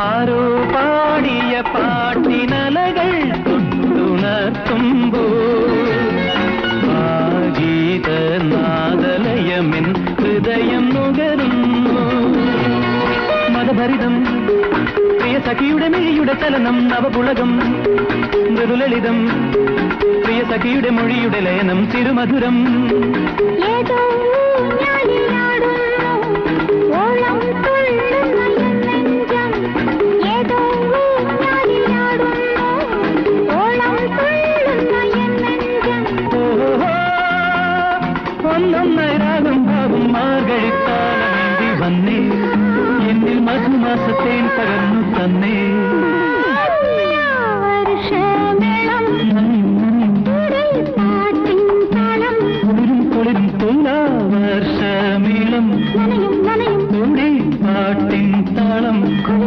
ആരോ പാടിയ പാട്ടിനലകൾ തൊട്ടുണർത്തുമ്പോ ഗീതനാദലയമെൻ ഹൃദയം നുകരുന്നു. മതഭരിതം പ്രിയ സഖിയുടെ മിഴിയുടെ ചലനം നവപുളകം മൃദുലളിതം പ്രിയ സഖിയുടെ മൊഴിയുടെ ലയനം തിരുമധുരം. ഒന്നൊന്നരാകും ഭാവം മാർഗഴിത്താലമേന്തി വന്നേ എന്നിൽ മധുമാസത്തേൻ പകർന്നു തന്നേ.